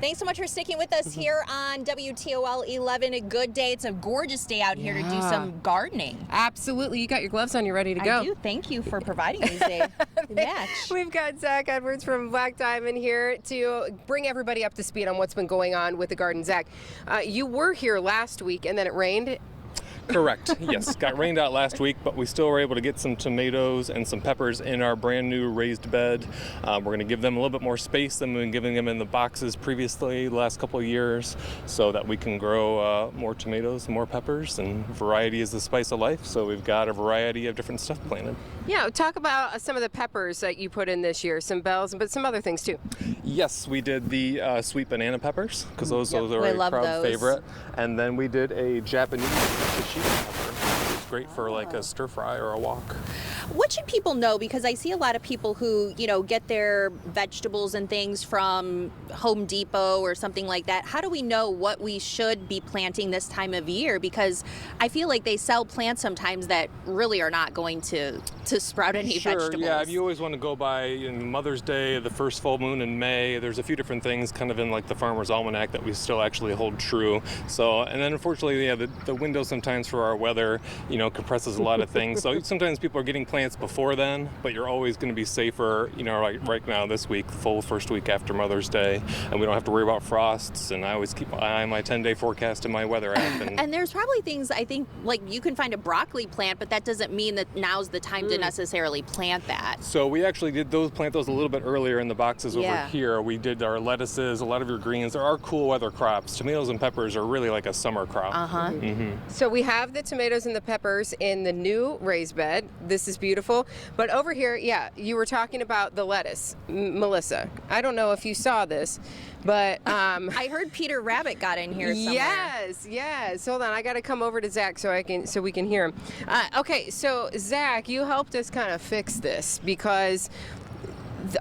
Thanks so much for sticking with us here on WTOL 11. A good day. It's a gorgeous day out here to do some gardening. Absolutely. You got your gloves on. You're ready to go. I do. Thank you for providing these days to match. We've got Zach Edwards from Black Diamond here to bring everybody up to speed on what's been going on with the garden. Zach, you were here last week and then it rained. Correct. Yes, got rained out last week, but we still were able to get some tomatoes and some peppers in our brand new raised bed. We're going to give them a little bit more space than we've been giving them in the boxes previously the last couple of years, so that we can grow more tomatoes and more peppers, and variety is the spice of life, so we've got a variety of different stuff planted. Yeah, talk about some of the peppers that you put in this year, some bells, but some other things too. Yes, we did the sweet banana peppers, because those are a crowd favorite, and then we did a Japanese pepper, which is great for like a stir fry or a wok. What should people know? Because I see a lot of people who, get their vegetables and things from Home Depot or something like that. How do we know what we should be planting this time of year? Because I feel like they sell plants sometimes that really are not going to sprout any vegetables. Yeah, you always want to go by Mother's Day, the first full moon in May. There's a few different things kind of in like the Farmer's Almanac that we still actually hold true. So, and then unfortunately, the window sometimes for our weather, compresses a lot of things. So sometimes people are getting plants before then, but you're always going to be safer, like right now this week, full first week after Mother's Day, and we don't have to worry about frosts, and I always keep an eye on my 10-day forecast in my weather app. And there's probably things, I think, like you can find a broccoli plant, but that doesn't mean that now's the time to necessarily plant that. So we actually did plant those a little bit earlier in the boxes over here. We did our lettuces, a lot of your greens. There are cool weather crops. Tomatoes and peppers are really like a summer crop. So we have the tomatoes and the peppers in the new raised bed. This is beautiful. But over here, you were talking about the lettuce, Melissa. I don't know if you saw this, but I heard Peter Rabbit got in here somewhere. Yes. Hold on, I got to come over to Zach so we can hear him. Okay, so Zach, you helped us kind of fix this because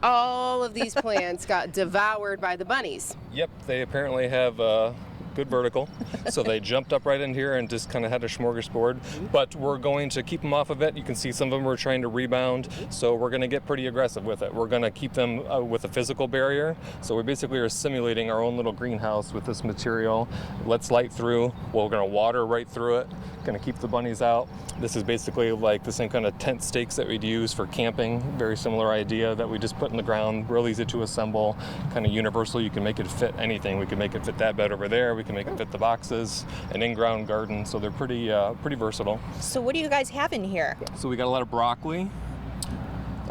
all of these plants got devoured by the bunnies. Yep, they apparently have good vertical, so they jumped up right in here and just kind of had a smorgasbord, but we're going to keep them off of it. You can see some of them are trying to rebound, so we're going to get pretty aggressive with it. We're going to keep them with a physical barrier, so we basically are simulating our own little greenhouse with this material. Let's light through. We're going to water right through it, going to keep the bunnies out. This is basically like the same kind of tent stakes that we'd use for camping. Very similar idea that we just put in the ground, real easy to assemble, kind of universal. You can make it fit anything. We can make it fit that bed over there. We can make it fit the boxes, an in-ground garden, so they're pretty versatile. So what do you guys have in here? So we got a lot of broccoli.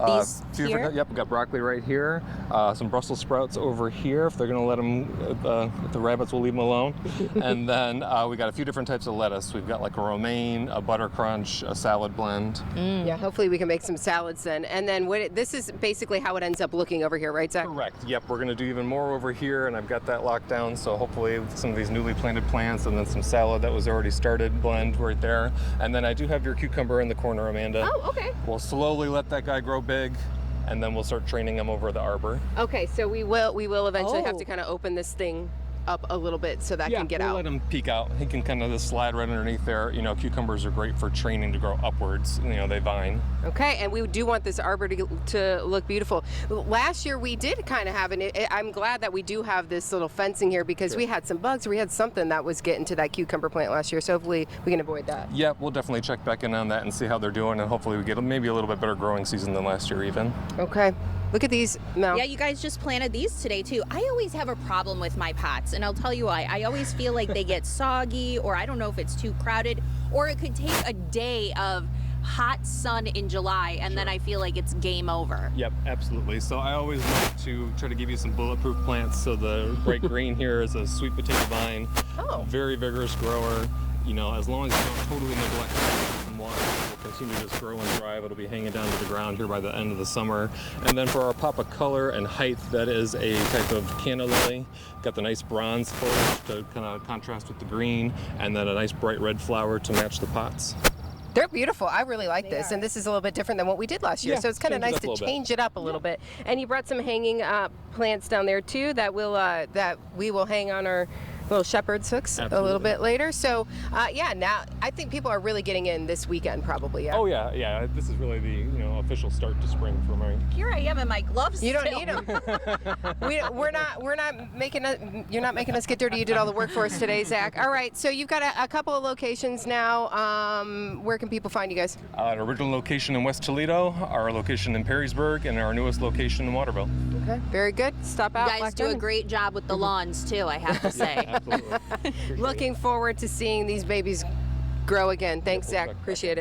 These here? Yep, we got broccoli right here. Some Brussels sprouts over here. If they're going to let them, the rabbits will leave them alone. And then we got a few different types of lettuce. We've got like a romaine, a butter crunch, a salad blend. Yeah, hopefully we can make some salads then. And then this is basically how it ends up looking over here, right, Zach? Correct. Yep, we're going to do even more over here, and I've got that locked down. So hopefully some of these newly planted plants, and then some salad that was already started blend right there. And then I do have your cucumber in the corner, Amanda. Oh, okay. We'll slowly let that guy grow big, and then we'll start training him over the arbor. Okay, so we will eventually have to kind of open this thing up a little bit so that can get out. Let him peek out. He can kind of just slide right underneath there. Cucumbers are great for training to grow upwards. They vine. Okay, and we do want this arbor to look beautiful. Last year we did kind of have I'm glad that we do have this little fencing here because we had some bugs. We had something that was getting to that cucumber plant last year, so hopefully we can avoid that. Yeah, we'll definitely check back in on that and see how they're doing, and hopefully we get maybe a little bit better growing season than last year even. Okay. Look at these, Mel. Yeah, you guys just planted these today too. I always have a problem with my pots, and I'll tell you why. I always feel like they get soggy, or I don't know if it's too crowded, or it could take a day of hot sun in July, and then I feel like it's game over. Yep, absolutely. So I always like to try to give you some bulletproof plants. So the bright green here is a sweet potato vine. Oh. Very vigorous grower. As long as you don't totally neglect some water, it will continue to grow and thrive. It'll be hanging down to the ground here by the end of the summer. And then for our pop of color and height, that is a type of canna lily. Got the nice bronze foliage to kind of contrast with the green, and then a nice bright red flower to match the pots. They're beautiful. I really like this, and this is a little bit different than what we did last year. So it's kind of nice to change it up a little bit. And you brought some hanging plants down there too that we will hang on our little shepherd's hooks a little Absolutely. bit later. So, yeah, now I think people are really getting in this weekend probably. Yeah. Oh yeah. This is really the official start to spring for me. Here I am in my gloves. You don't still. need them. We're not making you're not making us get dirty. You did all the work for us today, Zach. All right, so you've got a couple of locations now. Where can people find you guys? An original location in West Toledo, our location in Perrysburg, and our newest location in Waterville. Okay, very good. Stop out. You guys Black do a Diamond. great job with the lawns too, I have to say. Absolutely. Looking forward to seeing these babies grow again. Thanks, Zach. Beautiful. Appreciate it.